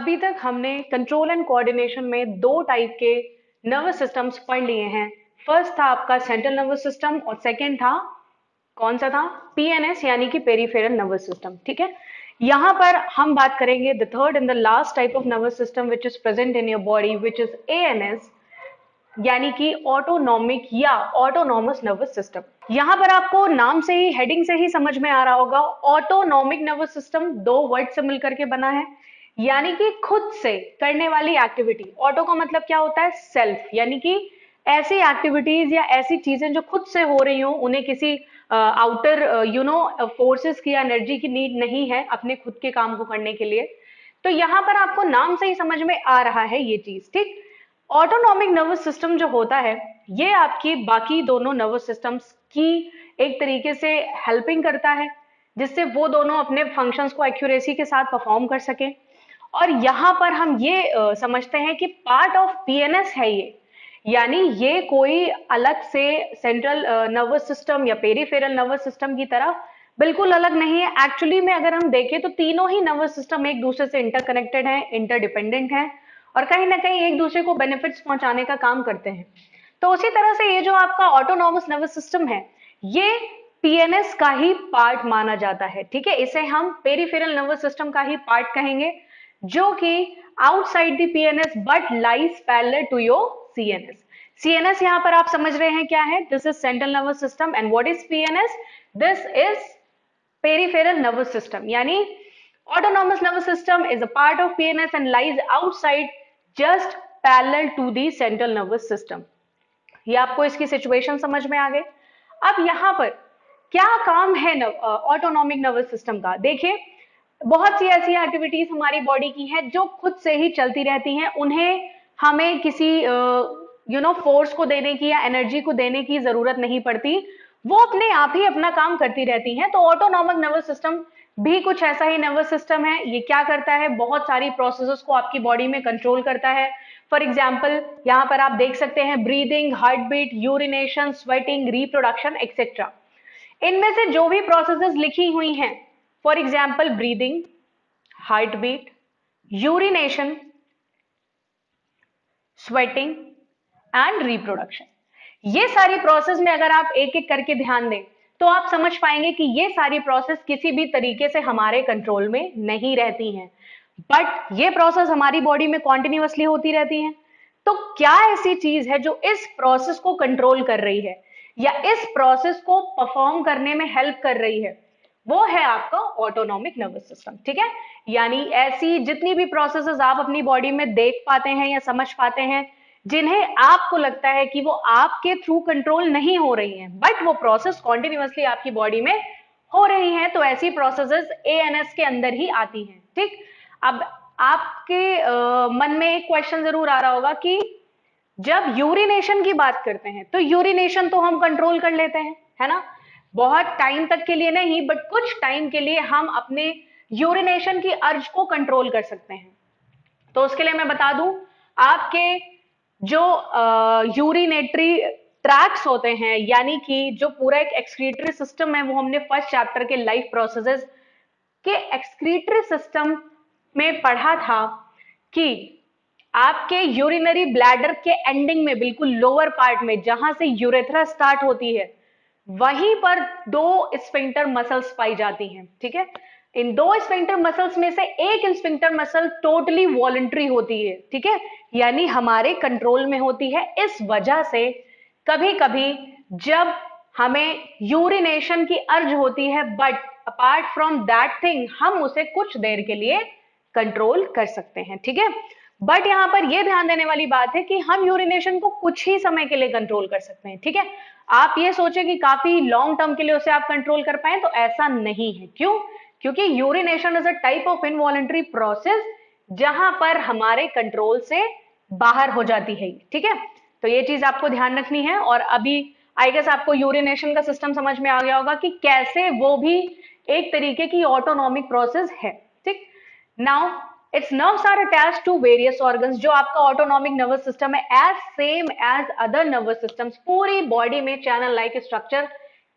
अभी तक हमने कंट्रोल एंड कोऑर्डिनेशन में दो टाइप के नर्वस सिस्टम्स पढ़ लिए हैं। फर्स्ट था आपका सेंट्रल नर्वस सिस्टम और सेकंड था कौन सा था, पीएनएस यानी कि पेरिफेरल नर्वस सिस्टम। ठीक है, यहाँ पर हम बात करेंगे the third and the last type of nervous system which is present in your body which is ANS यानी कि ऑटोनॉमिक या ऑटोनॉमस नर्वस सिस्टम। यहां पर आपको नाम से ही, हेडिंग से ही समझ में आ रहा होगा, ऑटोनॉमिक नर्वस सिस्टम दो वर्ड से मिलकर के बना है, यानी कि खुद से करने वाली एक्टिविटी। ऑटो का मतलब क्या होता है, सेल्फ, यानी कि ऐसी एक्टिविटीज या ऐसी चीजें जो खुद से हो रही हो, उन्हें किसी आउटर फोर्सेस की या एनर्जी की नीड नहीं है अपने खुद के काम को करने के लिए। तो यहां पर आपको नाम से ही समझ में आ रहा है ये चीज। ठीक, ऑटोनॉमिक नर्वस सिस्टम जो होता है ये आपकी बाकी दोनों नर्वस सिस्टम्स की एक तरीके से हेल्पिंग करता है, जिससे वो दोनों अपने फंक्शंस को एक्यूरेसी के साथ परफॉर्म कर सके। और यहाँ पर हम ये समझते हैं कि पार्ट ऑफ पीएनएस है ये, यानी ये कोई अलग से सेंट्रल नर्वस सिस्टम या पेरिफेरल नर्वस सिस्टम की तरह बिल्कुल अलग नहीं है। एक्चुअली में अगर हम देखें तो तीनों ही नर्वस सिस्टम एक दूसरे से इंटरकनेक्टेड हैं, इंटरडिपेंडेंट हैं और कहीं ना कहीं एक दूसरे को बेनिफिट्स पहुंचाने का काम करते हैं। तो उसी तरह से ये जो आपका ऑटोनॉमस नर्वस सिस्टम है ये पीएनएस का ही पार्ट माना जाता है। ठीक है, इसे हम पेरिफेरल नर्वस सिस्टम का ही पार्ट कहेंगे, जो कि outside the PNS but lies parallel to your CNS. CNS यहां पर आप समझ रहे हैं क्या है, this is central nervous system and what is PNS, this is peripheral nervous system. यानी autonomous nervous system is a part of PNS and lies outside just parallel to the central nervous system। ये आपको इसकी situation समझ में आ गई। अब यहाँ पर क्या काम है ऑटोनॉमिक नर्वस सिस्टम का, देखिए बहुत सी ऐसी एक्टिविटीज हमारी बॉडी की हैं जो खुद से ही चलती रहती हैं, उन्हें हमें किसी फोर्स को देने की या एनर्जी को देने की जरूरत नहीं पड़ती, वो अपने आप ही अपना काम करती रहती हैं। तो ऑटोनॉमिक नर्वस सिस्टम भी कुछ ऐसा ही नर्वस सिस्टम है। ये क्या करता है, बहुत सारी प्रोसेसेस को आपकी बॉडी में कंट्रोल करता है। फॉर एग्जाम्पल यहाँ पर आप देख सकते हैं breathing, heart beat, urination, sweating, reproduction etcetera. इनमें से जो भी प्रोसेसेस लिखी हुई हैं, for example breathing, heart beat, urination, sweating and reproduction, ये सारी प्रोसेस में अगर आप एक एक करके ध्यान दें तो आप समझ पाएंगे कि ये सारी प्रोसेस किसी भी तरीके से हमारे कंट्रोल में नहीं रहती हैं, बट ये प्रोसेस हमारी बॉडी में कॉन्टिन्यूअसली होती रहती हैं। तो क्या ऐसी चीज है जो इस प्रोसेस को कंट्रोल कर रही है या इस प्रोसेस को परफॉर्म करने में हेल्प कर रही है, वो है आपका ऑटोनॉमिक नर्वस सिस्टम। ठीक है, यानी ऐसी जितनी भी प्रोसेसेस आप अपनी बॉडी में देख पाते हैं या समझ पाते हैं जिन्हें आपको लगता है कि वो आपके थ्रू कंट्रोल नहीं हो रही हैं, बट वो प्रोसेस कॉन्टिन्यूअसली आपकी बॉडी में हो रही हैं, तो ऐसी प्रोसेसेस एएनएस के अंदर ही आती हैं। ठीक, अब आपके मन में एक क्वेश्चन जरूर आ रहा होगा कि जब यूरिनेशन की बात करते हैं तो यूरिनेशन तो हम कंट्रोल कर लेते हैं, है ना, बहुत टाइम तक के लिए नहीं बट कुछ टाइम के लिए हम अपने यूरिनेशन की अर्ज को कंट्रोल कर सकते हैं। तो उसके लिए मैं बता दूं, आपके जो यूरिनेटरी ट्रैक्स होते हैं, यानी कि जो पूरा एक एक्सक्रीटरी सिस्टम है, वो हमने फर्स्ट चैप्टर के लाइफ प्रोसेसेस के एक्सक्रीटरी सिस्टम में पढ़ा था कि आपके यूरिनरी ब्लैडर के एंडिंग में, बिल्कुल लोअर पार्ट में जहां से यूरेथ्रा स्टार्ट होती है, वहीं पर दो स्फिंक्टर मसल्स पाई जाती हैं। ठीक है, इन दो स्फिंक्टर मसल्स में से एक स्फिंक्टर मसल टोटली वॉलंटरी होती है। ठीक है, यानी हमारे कंट्रोल में होती है। इस वजह से कभी कभी जब हमें यूरिनेशन की अर्ज होती है, but apart from that thing हम उसे कुछ देर के लिए कंट्रोल कर सकते हैं। ठीक है, बट यहां पर यह ध्यान देने वाली बात है कि हम यूरिनेशन को कुछ ही समय के लिए कंट्रोल कर सकते हैं। ठीक है, आप ये सोचे कि काफी लॉन्ग टर्म के लिए उसे आप कंट्रोल कर पाए, तो ऐसा नहीं है। क्यों? क्योंकि urination is a type of involuntary process जहां पर हमारे कंट्रोल से बाहर हो जाती है। ठीक है, तो ये चीज आपको ध्यान रखनी है। और अभी आई गेस आपको यूरिनेशन का सिस्टम समझ में आ गया होगा कि कैसे वो भी एक तरीके की ऑटोनॉमिक प्रोसेस है। ठीक, now it's nerves are attached to various organs. जो आपका ऑटोनॉमिक नर्वस सिस्टम है, as same as other nervous systems, पूरी बॉडी में चैनल लाइक स्ट्रक्चर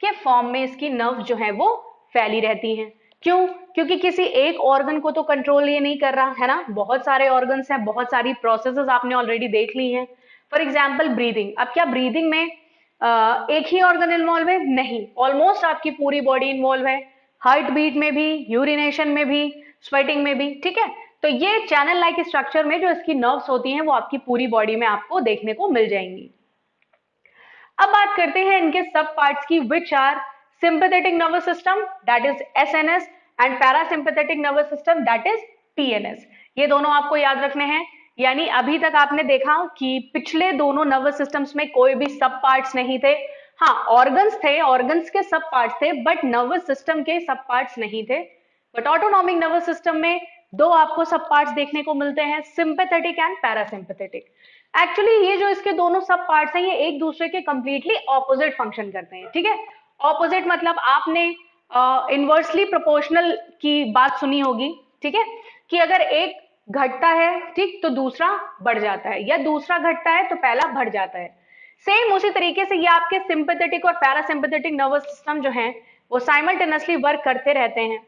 के फॉर्म में इसकी नर्व जो है वो फैली रहती हैं। क्यों? क्योंकि किसी एक ऑर्गन को तो कंट्रोल ये नहीं कर रहा है ना, बहुत सारे ऑर्गन्स हैं, बहुत सारी प्रोसेसेस आपने ऑलरेडी देख ली हैं। फॉर एग्जाम्पल ब्रीदिंग, अब क्या ब्रीदिंग में एक ही ऑर्गन इन्वॉल्व है? नहीं, ऑलमोस्ट आपकी पूरी बॉडी इन्वॉल्व है, हार्ट बीट में भी, यूरिनेशन में भी, स्वेटिंग में भी, ठीक है। तो ये चैनल लाइक स्ट्रक्चर में जो इसकी नर्व्स होती हैं वो आपकी पूरी बॉडी में आपको देखने को मिल जाएंगी। अब बात करते हैं इनके सब पार्ट्स की, which are sympathetic nervous system that is SNS and parasympathetic nervous system that is PNS. ये दोनों आपको याद रखने हैं। यानी अभी तक आपने देखा कि पिछले दोनों नर्वस सिस्टम्स में कोई भी सब पार्ट्स नहीं थे। हाँ, ऑर्गन्स थे, ऑर्गन्स के सब पार्ट्स थे, बट नर्वस सिस्टम के सब पार्ट्स नहीं थे। बट ऑटोनॉमिक नर्वस सिस्टम में दो आपको सब पार्ट्स देखने को मिलते हैं, सिंपैथेटिक एंड पैरासिम्पैथेटिक। एक्चुअली ये जो इसके दोनों सब पार्ट्स हैं ये एक दूसरे के कंप्लीटली ऑपोजिट फंक्शन करते हैं, ठीक है। ऑपोजिट मतलब आपने इनवर्सली प्रोपोर्शनल की बात सुनी होगी, ठीक है, कि अगर एक घटता है, ठीक, तो दूसरा बढ़ जाता है, या दूसरा घटता है तो पहला बढ़ जाता है। सेम उसी तरीके से ये आपके सिंपैथेटिक और पैरासिम्पैथेटिक नर्वस सिस्टम जो हैं वो साइमल्टेनियसली वर्क करते रहते हैं,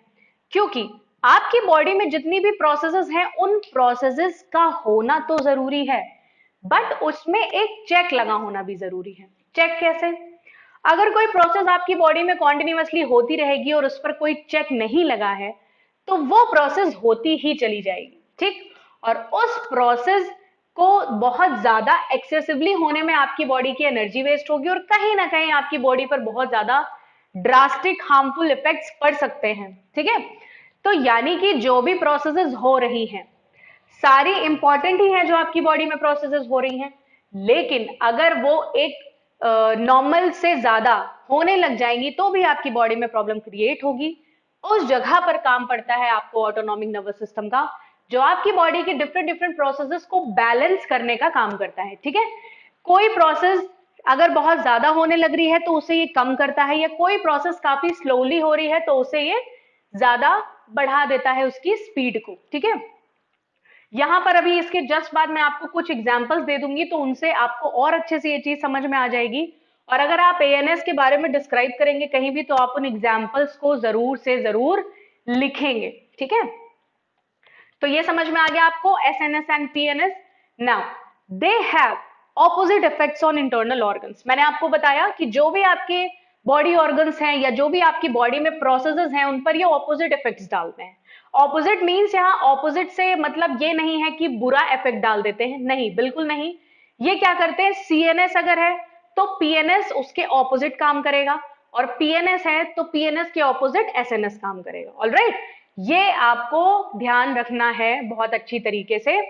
क्योंकि आपकी बॉडी में जितनी भी प्रोसेसेस हैं उन प्रोसेसेस का होना तो जरूरी है, बट उसमें एक चेक लगा होना भी जरूरी है। चेक कैसे? अगर कोई प्रोसेस आपकी बॉडी में कॉन्टिन्यूसली होती रहेगी और उस पर कोई चेक नहीं लगा है तो वो प्रोसेस होती ही चली जाएगी, ठीक। और उस प्रोसेस को बहुत ज्यादा एक्सेसिवली होने में आपकी बॉडी की एनर्जी वेस्ट होगी और कहीं ना कहीं आपकी बॉडी पर बहुत ज्यादा ड्रास्टिक हार्मफुल इफेक्ट्स पड़ सकते हैं, ठीक है। तो यानी कि जो भी प्रोसेसेस हो रही हैं सारी इंपॉर्टेंट ही है जो आपकी बॉडी में प्रोसेसेस हो रही हैं, लेकिन अगर वो एक नॉर्मल से ज्यादा होने लग जाएंगी तो भी आपकी बॉडी में प्रॉब्लम क्रिएट होगी। उस जगह पर काम पड़ता है आपको ऑटोनॉमिक नर्वस सिस्टम का, जो आपकी बॉडी के डिफरेंट डिफरेंट प्रोसेसेस को बैलेंस करने का काम करता है, ठीक है। कोई प्रोसेस अगर बहुत ज्यादा होने लग रही है तो उसे ये कम करता है, या कोई प्रोसेस काफी स्लोली हो रही है तो उसे ये ज्यादा बढ़ा देता है उसकी स्पीड को, ठीक है। यहां पर अभी इसके जस्ट बाद मैं आपको कुछ एग्जांपल्स दे दूंगी तो उनसे आपको और अच्छे से ये चीज समझ में आ जाएगी। और अगर आप एएनएस के बारे में डिस्क्राइब करेंगे कहीं भी तो आप उन एग्जांपल्स को जरूर से जरूर लिखेंगे, ठीक है। तो ये समझ में आ गया आपको SNS and PNS. Now they have opposite effects on internal organs. मैंने आपको बताया कि जो भी आपके बॉडी ऑर्गन्स हैं या जो भी आपकी बॉडी में प्रोसेसेस हैं उन पर ये ऑपोजिट इफेक्ट्स डालते हैं। ऑपोजिट मीन्स यहाँ ऑपोजिट से मतलब ये नहीं है कि बुरा इफेक्ट डाल देते हैं, नहीं, बिल्कुल नहीं। ये क्या करते हैं, सीएनएस अगर है तो पीएनएस उसके ऑपोजिट काम करेगा, और पीएनएस है तो पीएनएस के ऑपोजिट एसएनएस काम करेगा। ऑलराइट, ये आपको ध्यान रखना है बहुत अच्छी तरीके से,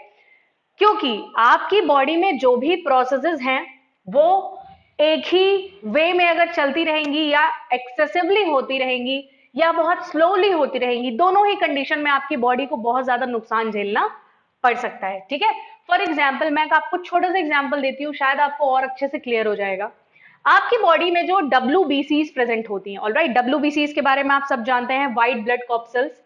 क्योंकि आपकी बॉडी में जो भी प्रोसेसेस हैं वो एक ही वे में अगर चलती रहेंगी या एक्सेसिवली होती रहेंगी या बहुत स्लोली होती रहेंगी, दोनों ही कंडीशन में आपकी बॉडी को बहुत ज्यादा नुकसान झेलना पड़ सकता है, ठीक है। फॉर एग्जाम्पल मैं आपको छोटा सा एग्जाम्पल देती हूँ, शायद आपको और अच्छे से क्लियर हो जाएगा। आपकी बॉडी में जो WBCs प्रेजेंट होती हैं, ऑलराइट, WBCs के बारे में आप सब जानते हैं, व्हाइट ब्लड कॉर्पसेल्स,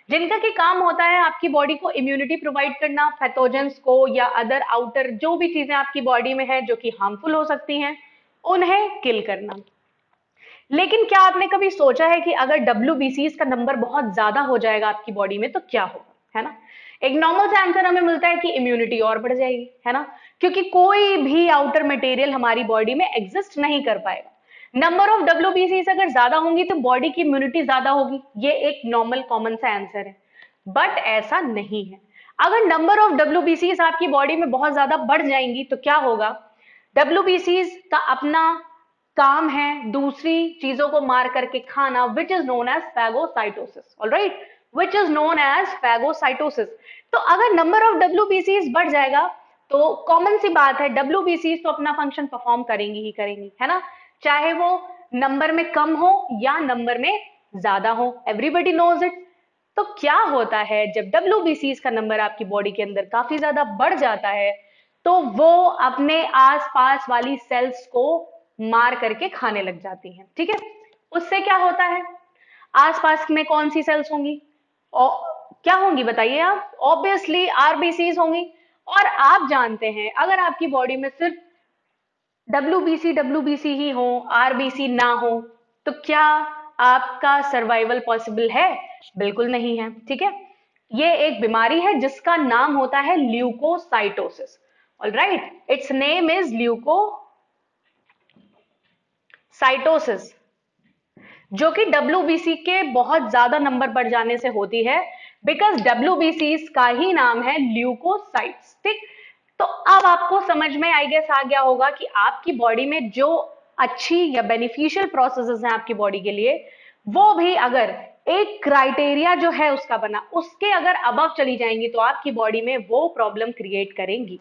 जिनका की काम होता है आपकी बॉडी को इम्यूनिटी प्रोवाइड करना, पैथोजेंस को या अदर आउटर जो भी चीजें आपकी बॉडी में है जो कि हार्मफुल हो सकती हैं उन्हें किल करना। लेकिन क्या आपने कभी सोचा है कि अगर WBCs का नंबर बहुत ज्यादा हो जाएगा आपकी बॉडी में तो क्या होगा, है ना। एक नॉर्मल सा आंसर हमें मिलता है कि इम्यूनिटी और बढ़ जाएगी, है ना, क्योंकि कोई भी आउटर मटेरियल हमारी बॉडी में एग्जिस्ट नहीं कर पाएगा। नंबर ऑफ WBCs अगर ज्यादा होंगी तो बॉडी की इम्यूनिटी ज्यादा होगी, ये एक नॉर्मल कॉमन सा आंसर है, बट ऐसा नहीं है। अगर नंबर ऑफ WBCs आपकी बॉडी में बहुत ज्यादा बढ़ जाएंगी तो क्या होगा, WBCs का अपना काम है दूसरी चीजों को मार करके खाना, which is known as phagocytosis, alright, which is known as phagocytosis. तो अगर नंबर ऑफ WBCs बढ़ जाएगा तो कॉमन सी बात है WBCs तो अपना फंक्शन परफॉर्म करेंगी ही करेंगी, है ना, चाहे वो नंबर में कम हो या नंबर में ज्यादा हो, एवरीबडी नोज इट। तो क्या होता है जब WBCs का नंबर आपकी बॉडी के अंदर काफी ज्यादा बढ़ जाता है तो वो अपने आसपास वाली सेल्स को मार करके खाने लग जाती हैं, ठीक है। उससे क्या होता है, आसपास में कौन सी सेल्स होंगी और क्या होंगी बताइए आप, ऑब्वियसली RBCs होंगी। और आप जानते हैं अगर आपकी बॉडी में सिर्फ WBC ही हो, RBC ना हो तो क्या आपका सर्वाइवल पॉसिबल है? बिल्कुल नहीं है, ठीक है। ये एक बीमारी है जिसका नाम होता है leucocytosis. Alright, it's name is leucocytosis, जो कि डब्ल्यूबीसी के बहुत ज्यादा नंबर बढ़ जाने से होती है, बिकॉज डब्ल्यूबीसी का ही नाम है ल्यूकोसाइट्स, ठीक। तो अब आपको समझ में आई गेस आ गया होगा कि आपकी बॉडी में जो अच्छी या बेनिफिशियल प्रोसेसेस हैं आपकी बॉडी के लिए, वो भी अगर एक क्राइटेरिया जो है उसका बना, उसके अगर अबव चली जाएंगी तो आपकी बॉडी में वो प्रॉब्लम क्रिएट करेंगी,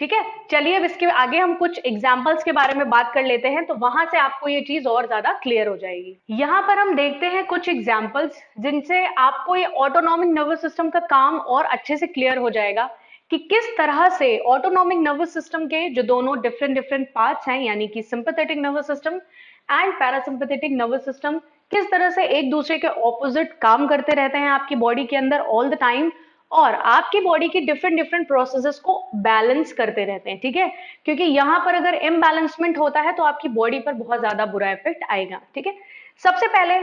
ठीक है। चलिए अब इसके आगे हम कुछ एग्जाम्पल्स के बारे में बात कर लेते हैं, तो वहां से आपको ये चीज और ज्यादा क्लियर हो जाएगी। यहां पर हम देखते हैं कुछ एग्जाम्पल्स जिनसे आपको ये ऑटोनॉमिक नर्वस सिस्टम का काम और अच्छे से क्लियर हो जाएगा कि किस तरह से ऑटोनॉमिक नर्वस सिस्टम के जो दोनों डिफरेंट डिफरेंट पार्ट्स हैं, यानी कि sympathetic nervous system and parasympathetic nervous system, किस तरह से एक दूसरे के ऑपोजिट काम करते रहते हैं आपकी बॉडी के अंदर ऑल द टाइम, और आपकी बॉडी की डिफरेंट डिफरेंट प्रोसेसेस को बैलेंस करते रहते हैं, ठीक है। क्योंकि यहां पर अगर इम्बैलेंसमेंट होता है तो आपकी बॉडी पर बहुत ज्यादा बुरा इफेक्ट आएगा, ठीक है। सबसे पहले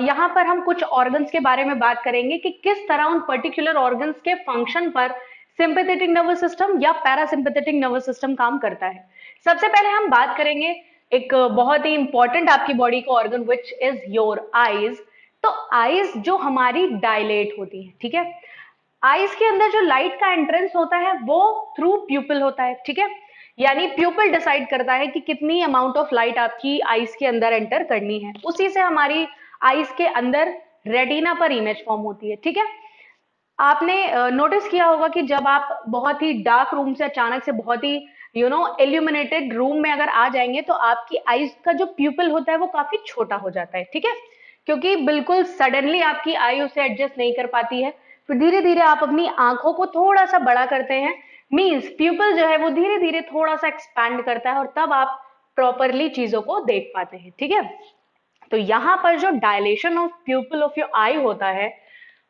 यहां पर हम कुछ ऑर्गन्स के बारे में बात करेंगे कि किस तरह उन पर्टिकुलर ऑर्गन्स के फंक्शन पर सिंपैथेटिक नर्वस सिस्टम या पैरासिम्पैथेटिक नर्वस सिस्टम काम करता है। सबसे पहले हम बात करेंगे एक बहुत ही इंपॉर्टेंट आपकी बॉडी का organ which is your eyes. तो आईज जो हमारी डायलेट होती है, ठीक है। आईज के अंदर जो लाइट का एंट्रेंस होता है वो थ्रू प्यूपिल होता है, ठीक है। यानी प्यूपिल डिसाइड करता है कि कितनी अमाउंट ऑफ लाइट आपकी आईज के अंदर एंटर करनी है, उसी से हमारी आईज के अंदर रेटिना पर इमेज फॉर्म होती है, ठीक है। आपने नोटिस किया होगा कि जब आप बहुत ही डार्क रूम से अचानक से बहुत ही इल्यूमिनेटेड रूम में अगर आ जाएंगे तो आपकी आईज का जो प्यूपिल होता है वो काफी छोटा हो जाता है, ठीक है। क्योंकि बिल्कुल सडनली आपकी आई उसे एडजस्ट नहीं कर पाती है, फिर धीरे धीरे आप अपनी आंखों को थोड़ा सा बड़ा करते हैं, मींस प्यूपिल जो है वो धीरे धीरे थोड़ा सा एक्सपैंड करता है और तब आप प्रॉपरली चीजों को देख पाते हैं, ठीक है। तो यहां पर जो dilation of pupil of your eye होता है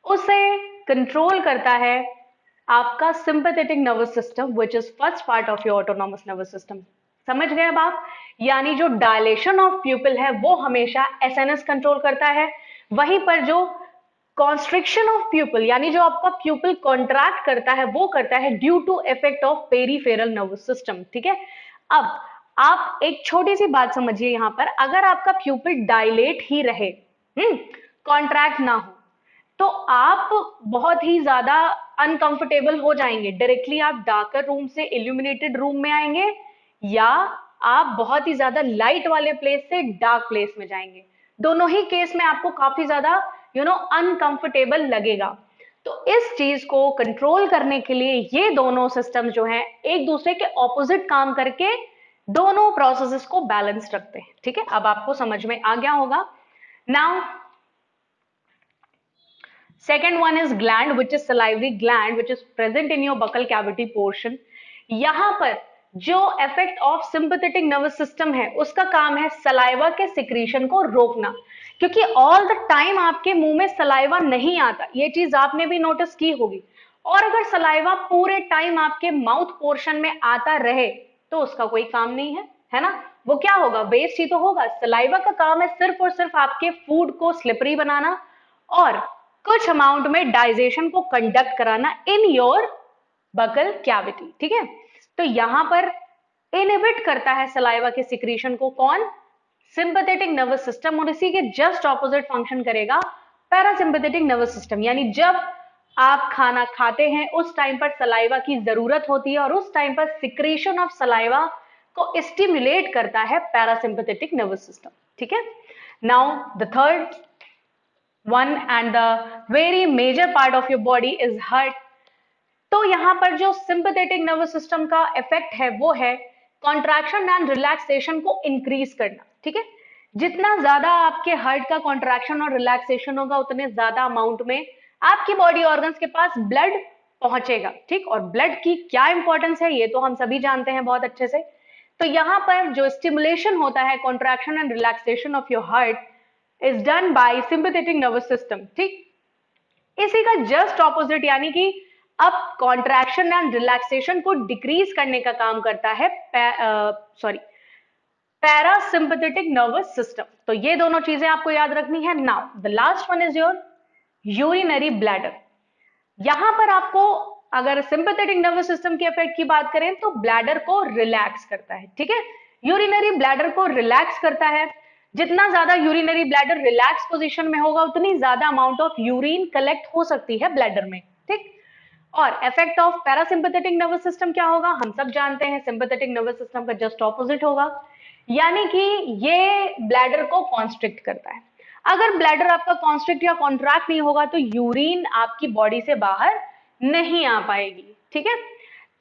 उसे कंट्रोल करता है आपका sympathetic nervous system which is first part of your autonomous nervous system. समझ गए अब आप? यानी जो डायलेशन ऑफ प्यूपिल है वो हमेशा एसएनएस कंट्रोल करता है, वहीं पर जो कॉन्स्ट्रिक्शन ऑफ प्यूपिल यानी जो आपका प्यूपिल कॉन्ट्रैक्ट करता है वो करता है due to effect of peripheral nervous system, ठीक है। अब आप एक छोटी सी बात समझिए यहां पर, अगर आपका प्यूपिल डायलेट ही रहे, कॉन्ट्रैक्ट ना हो, तो आप बहुत ही ज्यादा अनकंफर्टेबल हो जाएंगे। डायरेक्टली आप डार्कर रूम से इल्यूमिनेटेड रूम में आएंगे या आप बहुत ही ज्यादा लाइट वाले प्लेस से डार्क प्लेस में जाएंगे। दोनों ही केस में आपको काफी ज्यादा अनकंफर्टेबल लगेगा। तो इस चीज को कंट्रोल करने के लिए ये दोनों सिस्टम जो हैं एक दूसरे के ऑपोजिट काम करके दोनों प्रोसेसेस को बैलेंस रखते हैं, ठीक है। अब आपको समझ में आ गया होगा। Now second one is gland which is salivary gland which is present in your buccal cavity portion। यहां पर जो effect of sympathetic nervous system है उसका काम है सलाइवा के सिक्रीशन को रोकना, क्योंकि ऑल द टाइम आपके मुंह में सलाइवा नहीं आता, ये चीज आपने भी नोटिस की होगी। और अगर सलाइवा पूरे टाइम आपके माउथ पोर्शन में आता रहे तो उसका कोई काम नहीं है ना। वो क्या होगा? वेस्ट ही तो होगा। सलाइवा का काम है सिर्फ और सिर्फ आपके फूड को स्लिपरी बनाना और कुछ अमाउंट में डाइजेशन को कंडक्ट कराना इन योर बकल कैविटी, ठीक है। तो यहां पर इनहिबिट करता है सलाइवा के सिक्रीशन को कौन? Sympathetic nervous system. और इसी के जस्ट ऑपोजिट फंक्शन करेगा पैरासिम्पैथेटिक नर्वस सिस्टम। यानी जब आप खाना खाते हैं उस टाइम पर सलाइवा की जरूरत होती है और उस टाइम पर सिक्रीशन ऑफ सलाइवा को स्टिमुलेट करता है पैरासिम्पैथेटिक नर्वस सिस्टम, ठीक है। Now the third one and the very major part of your body is heart। तो यहां पर जो सिंपैथेटिक नर्वस सिस्टम का इफेक्ट है वो है कॉन्ट्रैक्शन एंड रिलैक्सेशन को इंक्रीज करना, ठीक है। जितना ज्यादा आपके हार्ट का कॉन्ट्रैक्शन और रिलैक्सेशन होगा उतने ज्यादा अमाउंट में आपकी बॉडी ऑर्गन्स के पास ब्लड पहुंचेगा, ठीक। और ब्लड की क्या इंपॉर्टेंस है ये तो हम सभी जानते हैं बहुत अच्छे से। तो यहां पर जो स्टिमुलेशन होता है contraction and relaxation of your heart is done by sympathetic nervous system, ठीक। इसी का जस्ट ऑपोजिट यानी कि अब कॉन्ट्रैक्शन एंड रिलैक्सेशन को डिक्रीज करने का काम करता है पैरासिम्पथेटिक नर्वस सिस्टम। तो ये दोनों चीजें आपको याद रखनी है। Now the last one is your urinary bladder. यहां पर आपको अगर सिंपैथेटिक नर्वस सिस्टम के इफेक्ट की बात करें तो ब्लैडर को रिलैक्स करता है, ठीक है। यूरिनरी ब्लैडर को रिलैक्स करता है। जितना ज्यादा यूरिनरी ब्लैडर रिलैक्स पोजीशन में होगा उतनी ज्यादा अमाउंट ऑफ यूरिन कलेक्ट हो सकती है ब्लैडर में, ठीक। और effect of parasympathetic nervous system क्या होगा, हम सब जानते हैं, सिंपैथेटिक नर्वस सिस्टम का जस्ट ऑपोजिट होगा, यानी कि ये ब्लैडर को कॉन्स्ट्रिक्ट करता है। अगर ब्लैडर आपका कॉन्स्ट्रिक्ट या कॉन्ट्रैक्ट नहीं होगा तो यूरिन आपकी बॉडी से बाहर नहीं आ पाएगी, ठीक है।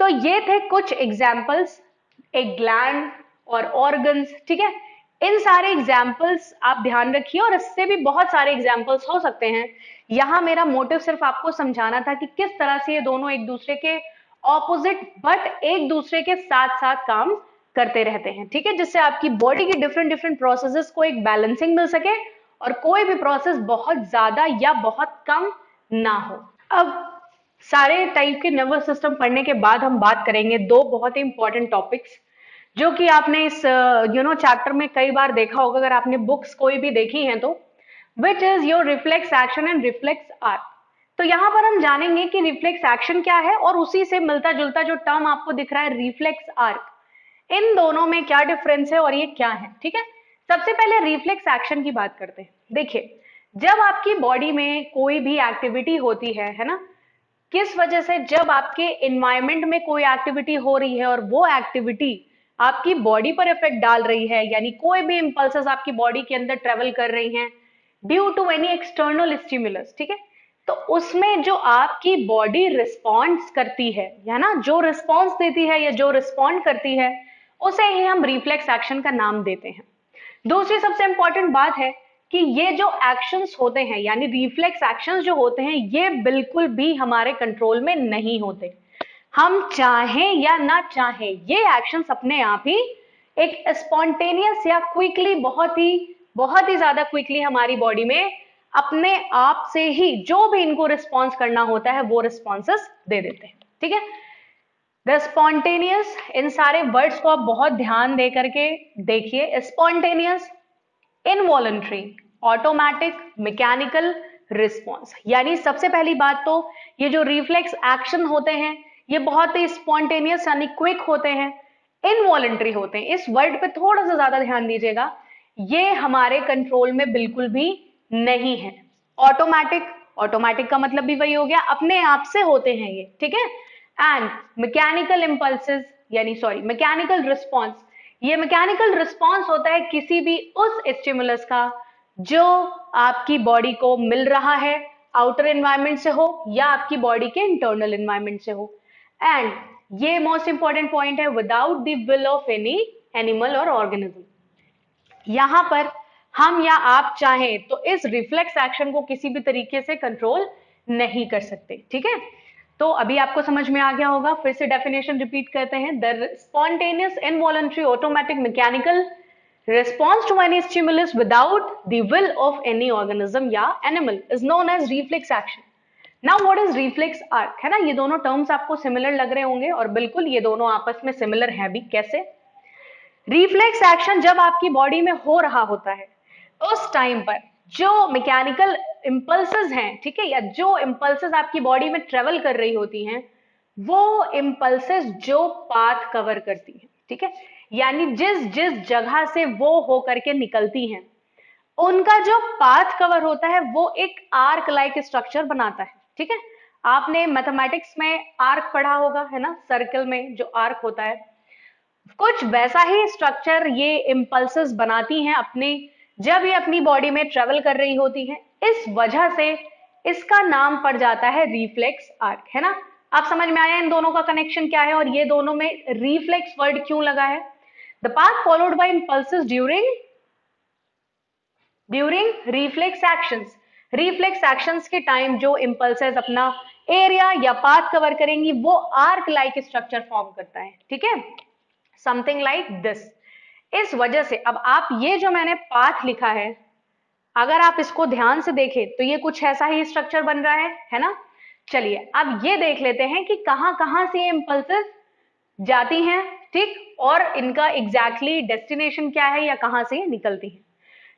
तो ये थे कुछ एग्जाम्पल्स, एक ग्लैंड और ऑर्गन्स, ठीक है। इन सारे एग्जाम्पल्स आप ध्यान रखिए और इससे भी बहुत सारे एग्जाम्पल्स हो सकते हैं। यहां मेरा मोटिव सिर्फ आपको समझाना था कि किस तरह से ये दोनों एक दूसरे के ऑपोजिट बट एक दूसरे के साथ साथ काम करते रहते हैं, ठीक है, जिससे आपकी बॉडी की डिफरेंट डिफरेंट प्रोसेसेस को एक बैलेंसिंग मिल सके और कोई भी प्रोसेस बहुत ज्यादा या बहुत कम ना हो। अब सारे टाइप के नर्वस सिस्टम पढ़ने के बाद हम बात करेंगे दो बहुत ही इंपॉर्टेंट टॉपिक्स जो कि आपने इस चैप्टर में कई बार देखा होगा अगर आपने बुक्स कोई भी देखी हैं तो, which is your reflex action and reflex arc. तो यहां पर हम जानेंगे कि रिफ्लेक्स एक्शन क्या है और उसी से मिलता जुलता जो टर्म आपको दिख रहा है रिफ्लेक्स आर्क, इन दोनों में क्या डिफरेंस है और ये क्या है, ठीक है। सबसे पहले रिफ्लेक्स एक्शन की बात करते हैं। देखिए, जब आपकी बॉडी में कोई भी एक्टिविटी होती है ना, किस वजह से, जब आपके एनवायरमेंट में कोई एक्टिविटी हो रही है और वो एक्टिविटी आपकी बॉडी पर इफेक्ट डाल रही है, यानी कोई भी इंपल्सेस आपकी बॉडी के अंदर ट्रेवल कर रही हैं due to any external stimulus, ठीक है, तो उसमें जो आपकी बॉडी रिस्पॉन्स करती है या ना, जो रिस्पॉन्स देती है या जो रिस्पॉन्ड करती है, उसे ही हम रिफ्लेक्स एक्शन का नाम देते हैं। दूसरी सबसे इंपॉर्टेंट बात है कि ये जो एक्शंस होते हैं यानी रिफ्लेक्स एक्शंस जो होते हैं ये बिल्कुल भी हमारे कंट्रोल में नहीं होते। हम चाहें या ना चाहें ये एक्शंस अपने आप ही एक स्पॉन्टेनियस या क्विकली, बहुत ही ज्यादा क्विकली हमारी बॉडी में अपने आप से ही जो भी इनको रिस्पॉन्स करना होता है वो रिस्पॉन्सेस दे देते हैं, ठीक है। द स्पॉन्टेनियस, इन सारे वर्ड्स को आप बहुत ध्यान दे करके देखिए। Spontaneous, involuntary, automatic, mechanical response. यानी सबसे पहली बात तो ये जो रिफ्लेक्स एक्शन होते हैं ये बहुत ही स्पॉन्टेनियस यानी क्विक होते हैं, इनवॉलंटरी होते हैं। इस वर्ड पे थोड़ा सा ज्यादा ध्यान दीजिएगा, ये हमारे कंट्रोल में बिल्कुल भी नहीं है। ऑटोमेटिक, ऑटोमेटिक का मतलब भी वही हो गया, अपने आप से होते हैं ये, ठीक है। एंड मैकेनिकल इंपल्सेस यानी मैकेनिकल रिस्पॉन्स, ये मैकेनिकल रिस्पॉन्स होता है किसी भी उस स्टिमुलस का जो आपकी बॉडी को मिल रहा है, आउटर एनवायरनमेंट से हो या आपकी बॉडी के इंटरनल एनवायरनमेंट से हो। एंड ये मोस्ट इंपॉर्टेंट पॉइंट है, without the will of any animal और ऑर्गेनिज्म। यहां पर हम या आप चाहें तो इस रिफ्लेक्स एक्शन को किसी भी तरीके से कंट्रोल नहीं कर सकते, ठीक है। तो अभी आपको समझ में आ गया होगा, फिर से डेफिनेशन रिपीट करते हैं। The spontaneous, involuntary, automatic, mechanical response to any stimulus without the will of any organism या animal is known as reflex action. Now what is reflex arc, है ना, ये दोनों टर्म्स आपको सिमिलर लग रहे होंगे और बिल्कुल ये दोनों आपस में सिमिलर हैं भी। कैसे? रिफ्लेक्स एक्शन जब आपकी बॉडी में हो रहा होता है उस टाइम पर जो मैकेनिकल इंपल्सेस हैं, ठीक है, या जो इंपल्सेस आपकी बॉडी में ट्रेवल कर रही होती हैं, वो इंपल्सेस जो पाथ कवर करती हैं, ठीक है, यानी जिस जिस जगह से वो होकर के निकलती हैं उनका जो पाथ कवर होता है वो एक आर्क लाइक स्ट्रक्चर बनाता है, ठीक है। आपने मैथमेटिक्स में आर्क पढ़ा होगा, है ना, सर्कल में जो आर्क होता है, कुछ वैसा ही स्ट्रक्चर ये इंपल्सेस बनाती हैं अपने, जब ये अपनी बॉडी में ट्रेवल कर रही होती हैं। इस वजह से इसका नाम पड़ जाता है रिफ्लेक्स आर्क, है ना। आप समझ में आया इन दोनों का कनेक्शन क्या है और ये दोनों में रिफ्लेक्स वर्ड क्यों लगा है। The path followed by impulses during reflex actions, reflex actions के टाइम जो इंपल्सेस अपना एरिया या पाथ कवर करेंगी वो आर्क लाइक स्ट्रक्चर फॉर्म करता है, ठीक है, समथिंग लाइक दिस। इस वजह से अब आप ये जो मैंने पाथ लिखा है, अगर आप इसको ध्यान से देखें तो ये कुछ ऐसा ही स्ट्रक्चर बन रहा है ना। चलिए अब ये देख लेते हैं कि कहां कहां से ये इंपल्सेस जाती हैं, ठीक, और इनका एग्जैक्टली डेस्टिनेशन क्या है या कहां से ये निकलती हैं।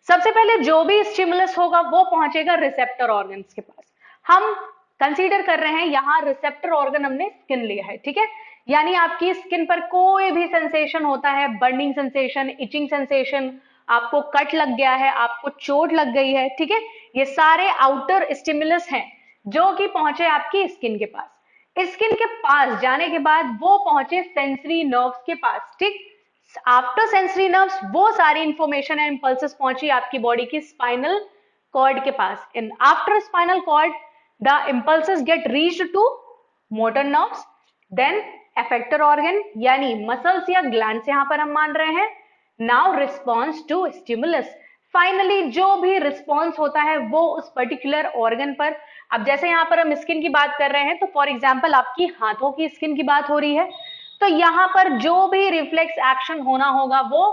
सबसे पहले जो भी स्टिमुलस होगा वो पहुंचेगा रिसेप्टर ऑर्गन्स के पास। हम कंसीडर कर रहे हैं यहाँ रिसेप्टर ऑर्गन हमने स्किन लिया है, ठीक है, यानी आपकी स्किन पर कोई भी सेंसेशन होता है, बर्निंग सेंसेशन, इचिंग सेंसेशन, आपको कट लग गया है, आपको चोट लग गई है, ठीक है, ये सारे आउटर स्टिमुलस हैं जो कि पहुंचे आपकी स्किन के पास। स्किन के पास जाने के बाद वो पहुंचे सेंसरी नर्व्स के पास, ठीक। आफ्टर सेंसरी नर्व्स वो सारी इंफॉर्मेशन एंड इम्पल्सेस पहुंची आपकी बॉडी की स्पाइनल कॉर्ड के पास। In after spinal cord the impulses get reached to motor nerves, then effector organ यानी मसल्स या ग्लैंड्स यहां पर हम मान रहे हैं, now response to stimulus. Finally जो भी रिस्पॉन्स होता है वो उस पर्टिकुलर ऑर्गन पर। अब जैसे यहाँ पर हम स्किन की बात कर रहे हैं तो फॉर एग्जाम्पल आपकी हाथों की स्किन की बात हो रही है, तो यहाँ पर जो भी रिफ्लेक्स एक्शन होना होगा वो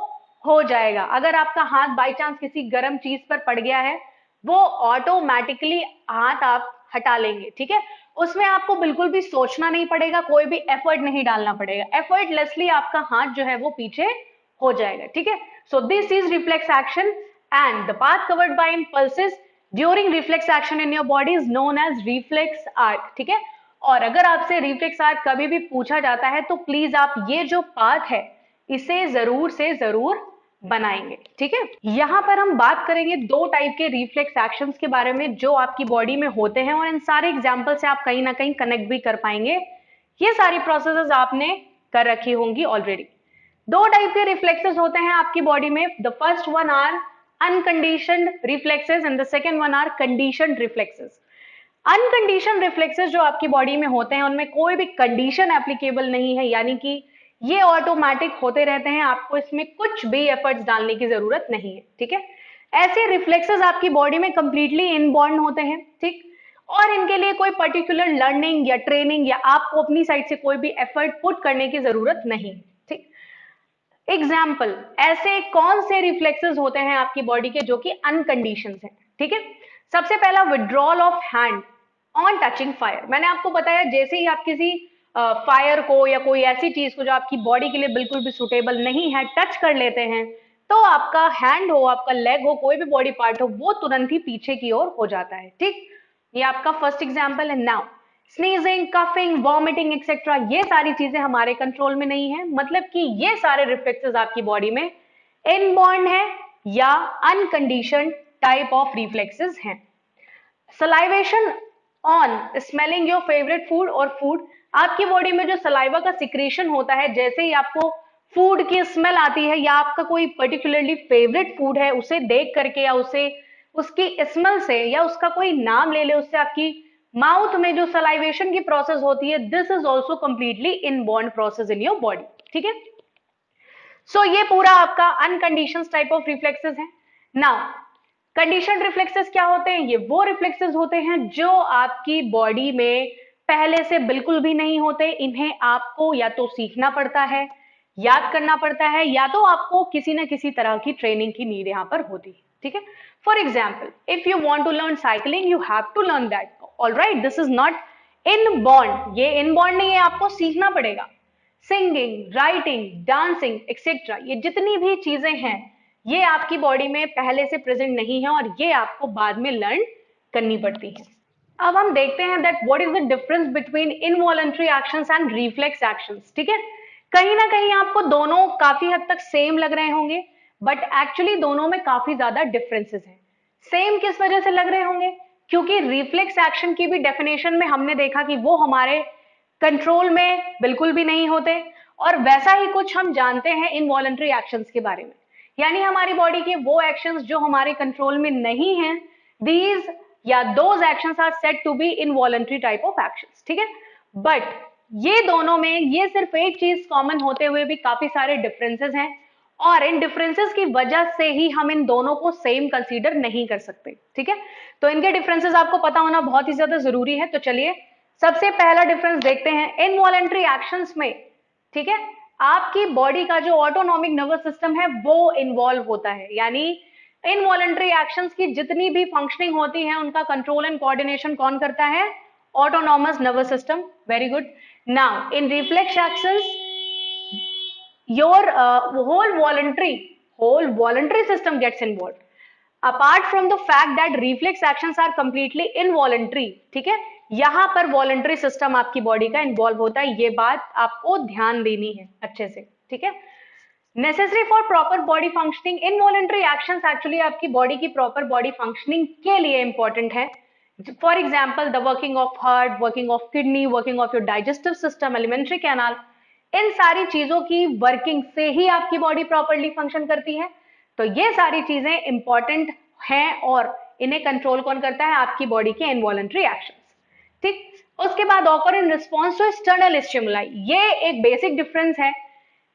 हो जाएगा। अगर आपका हाथ बाई चांस किसी गर्म चीज पर पड़ गया है, वो ऑटोमेटिकली हाथ आप हटा लेंगे, ठीक है, उसमें आपको बिल्कुल भी सोचना नहीं पड़ेगा, कोई भी एफर्ट नहीं डालना पड़ेगा, एफर्टलेसली आपका हाथ जो है वो पीछे हो जाएगा, ठीक है। So this is reflex action and the path covered by impulses during reflex action in your body is known as reflex arc, ठीक है। और अगर आपसे रिफ्लेक्स आर्क कभी भी पूछा जाता है तो प्लीज आप ये जो पाथ है इसे जरूर से जरूर बनाएंगे, ठीक है। यहां पर हम बात करेंगे दो टाइप के रिफ्लेक्स एक्शंस के बारे में जो आपकी बॉडी में होते हैं, और इन सारे एग्जांपल से आप कहीं ना कहीं कनेक्ट भी कर पाएंगे। ये सारी प्रोसेसेस आपने कर रखी होंगी ऑलरेडी। दो टाइप के रिफ्लेक्सेस होते हैं आपकी बॉडी में। The first one are unconditioned reflexes and the second one are conditioned reflexes. Uncondition reflexes जो आपकी बॉडी में होते हैं उनमें कोई भी कंडीशन एप्लीकेबल नहीं है, यानी कि ये ऑटोमेटिक होते रहते हैं, आपको इसमें कुछ भी एफर्ट्स डालने की जरूरत नहीं है, ठीक है। ऐसे रिफ्लेक्सेस आपकी बॉडी में कंप्लीटली इनबॉर्न होते हैं, ठीक, और इनके लिए कोई पर्टिकुलर लर्निंग या ट्रेनिंग या आपको अपनी साइड से कोई भी एफर्ट पुट करने की जरूरत नहीं, ठीक। एग्जाम्पल, ऐसे कौन से रिफ्लेक्सेस होते हैं आपकी बॉडी के जो कि अनकंडीशंस हैं, ठीक है। सबसे पहला withdrawal of hand on touching fire. मैंने आपको बताया जैसे ही आप किसी फायर को या कोई ऐसी चीज को जो आपकी बॉडी के लिए बिल्कुल भी सुटेबल नहीं है टच कर लेते हैं, तो आपका हैंड हो, आपका लेग हो, कोई भी बॉडी पार्ट हो, वो तुरंत ही पीछे की ओर हो जाता है, ठीक। ये आपका फर्स्ट एग्जाम्पल है। Now sneezing, coughing, vomiting etcetera, ये सारी चीजें हमारे कंट्रोल में नहीं है, मतलब कि ये सारे रिफ्लेक्सेस आपकी बॉडी में इनबॉर्न है या अनकंडीशनड टाइप ऑफ रिफ्लेक्सेस हैं। Salivation on smelling your favourite food और फूड, आपकी बॉडी में जो सलाइवा का सिक्रेशन होता है, जैसे ही आपको फूड की स्मेल आती है या आपका कोई पर्टिकुलरली फेवरेट फूड है उसे देख करके या उसे उसकी स्मेल से या उसका कोई नाम ले ले, उससे आपकी माउथ में जो सलाइवेशन की प्रोसेस होती है, this is also completely inborn process in your body, ठीक है। सो ये पूरा आपका अनकंडीशन टाइप ऑफ रिफ्लेक्सेस है। नाउ कंडीशन रिफ्लेक्सेस क्या होते हैं? ये वो रिफ्लेक्सेस होते हैं जो आपकी बॉडी में पहले से बिल्कुल भी नहीं होते, इन्हें आपको या तो सीखना पड़ता है, याद करना पड़ता है, या तो आपको किसी ना किसी तरह की ट्रेनिंग की नीड यहाँ पर होती है, ठीक है। For example, if you want to learn cycling you have to learn that, alright, this is not inborn, ये इनबॉर्न नहीं है, आपको सीखना पड़ेगा। सिंगिंग, राइटिंग, डांसिंग एक्सेट्रा, ये जितनी भी चीजें हैं ये आपकी बॉडी में पहले से प्रेजेंट नहीं है और ये आपको बाद में लर्न करनी पड़ती है। अब हम देखते हैं that what is the difference between involuntary actions and reflex actions, ठीक है। कहीं ना कहीं आपको दोनों काफी हद तक सेम लग रहे होंगे, बट एक्चुअली दोनों में काफी ज्यादा डिफरेंसेस हैं। सेम किस वजह से लग रहे होंगे? क्योंकि रिफ्लेक्स एक्शन की भी डेफिनेशन में हमने देखा कि वो हमारे कंट्रोल में बिल्कुल भी नहीं होते, और वैसा ही कुछ हम जानते हैं इनवॉलंटरी एक्शंस के बारे में, यानी हमारी बॉडी के वो एक्शंस जो हमारे कंट्रोल में नहीं हैं, दीज या those actions are said to be involuntary type of actions, ठीक है। बट ये दोनों में ये सिर्फ एक चीज कॉमन होते हुए भी काफी सारे डिफरेंसेस हैं, और इन डिफरेंसेस की वजह से ही हम इन दोनों को सेम कंसीडर नहीं कर सकते, ठीक है। तो इनके डिफरेंसेस आपको पता होना बहुत ही ज्यादा जरूरी है। तो चलिए सबसे पहला डिफरेंस देखते हैं इनवॉलंटरी एक्शंस में, ठीक है। आपकी बॉडी का जो ऑटोनॉमिक नर्वस सिस्टम है वो इन्वॉल्व होता है, यानी इनवॉलंटरी एक्शंस की जितनी भी फंक्शनिंग होती है उनका कंट्रोल एंड कोऑर्डिनेशन कौन करता है? Autonomous nervous system. Very good. Now in reflex actions your whole voluntary system gets involved. Apart from the fact that reflex actions are completely involuntary, ठीक है, यहां पर वॉलंटरी सिस्टम आपकी बॉडी का involve होता है, ये बात आपको ध्यान देनी है अच्छे से, ठीक है। Necessary for proper body functioning, involuntary actions actually आपकी बॉडी की प्रॉपर बॉडी फंक्शनिंग के लिए इंपॉर्टेंट है। For example the working of heart, working of kidney, working of your digestive system, alimentary canal, इन सारी चीजों की वर्किंग से ही आपकी बॉडी प्रॉपरली फंक्शन करती है। तो ये सारी चीजें इंपॉर्टेंट हैं और इन्हें कंट्रोल कौन करता है, आपकी बॉडी के इनवॉलंटरी एक्शंस, ठीक। उसके बाद occur in response to external stimuli, ये एक बेसिक डिफरेंस है।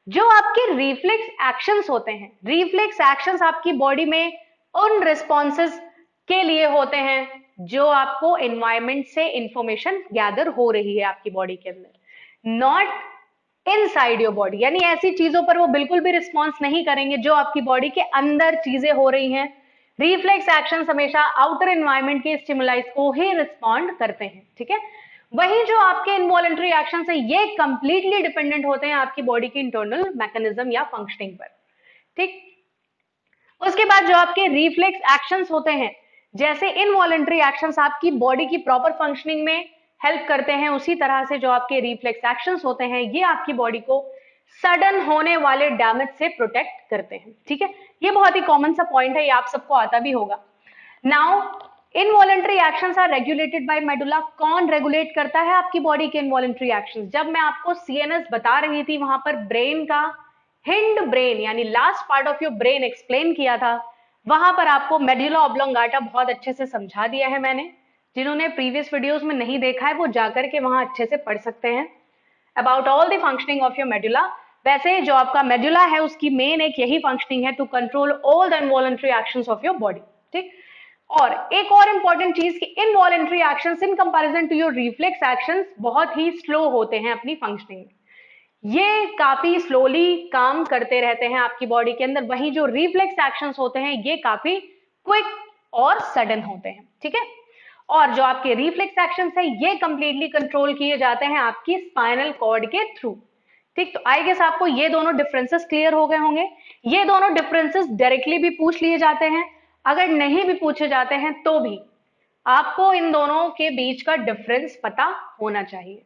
जो आपके रिफ्लेक्स एक्शंस होते हैं, रिफ्लेक्स एक्शंस आपकी बॉडी में उन रिस्पॉन्सेस के लिए होते हैं जो आपको एनवायरमेंट से इंफॉर्मेशन गैदर हो रही है आपकी बॉडी के अंदर, नॉट इनसाइड योर बॉडी, यानी ऐसी चीजों पर वो बिल्कुल भी रिस्पॉन्स नहीं करेंगे जो आपकी बॉडी के अंदर चीजें हो रही हैं। रिफ्लेक्स एक्शन हमेशा आउटर एनवायरमेंट के स्टिमुलाइज को ही रिस्पॉन्ड करते हैं, ठीक है। वही जो आपके इनवॉलंटरी एक्शन है ये कंप्लीटली डिपेंडेंट होते हैं आपकी बॉडी के इंटरनल मैकेनिज्म या फंक्शनिंग पर, ठीक। उसके बाद जो आपके रिफ्लेक्स एक्शंस होते हैं, जैसे इनवॉलंटरी एक्शंस आपकी बॉडी की प्रॉपर फंक्शनिंग में हेल्प करते हैं, उसी तरह से जो आपके रिफ्लेक्स एक्शंस होते हैं ये आपकी बॉडी को सडन होने वाले डैमेज से प्रोटेक्ट करते हैं, ठीक है। ये बहुत ही कॉमन सा पॉइंट है, ये आप सबको आता भी होगा। Now involuntary actions are regulated by medulla, कौन रेगुलेट करता है आपकी बॉडी के इनवॉलंटरी एक्शंस? जब मैं आपको सीएनएस बता रही थी वहां पर ब्रेन का हिंड ब्रेन यानी last part of your brain explain किया था, वहां पर आपको मेडुला ऑब्लोंगाटा बहुत अच्छे से समझा दिया है मैंने। जिन्होंने प्रीवियस वीडियोस में नहीं देखा है वो जाकर के वहां अच्छे से पढ़ सकते हैं about all the functioning of your medulla. वैसे जो आपका मेडुला है उसकी मेन एक यही फंक्शनिंग है, to control all the involuntary actions of your body, ठीक। और एक और इंपॉर्टेंट चीज कि involuntary actions in comparison to your reflex actions बहुत ही स्लो होते हैं अपनी फंक्शनिंग में, ये काफी स्लोली काम करते रहते हैं आपकी बॉडी के अंदर। वहीं जो रिफ्लेक्स एक्शंस होते हैं ये काफी क्विक और सडन होते हैं, ठीक है। और जो आपके रिफ्लेक्स एक्शंस है ये कंप्लीटली कंट्रोल किए जाते हैं आपकी स्पाइनल कॉर्ड के थ्रू, ठीक। तो आई गेस आपको ये दोनों डिफरेंसेस क्लियर हो गए होंगे। ये दोनों डिफरेंसेस डायरेक्टली भी पूछ लिए जाते हैं, अगर नहीं भी पूछे जाते हैं तो भी आपको इन दोनों के बीच का डिफरेंस पता होना चाहिए।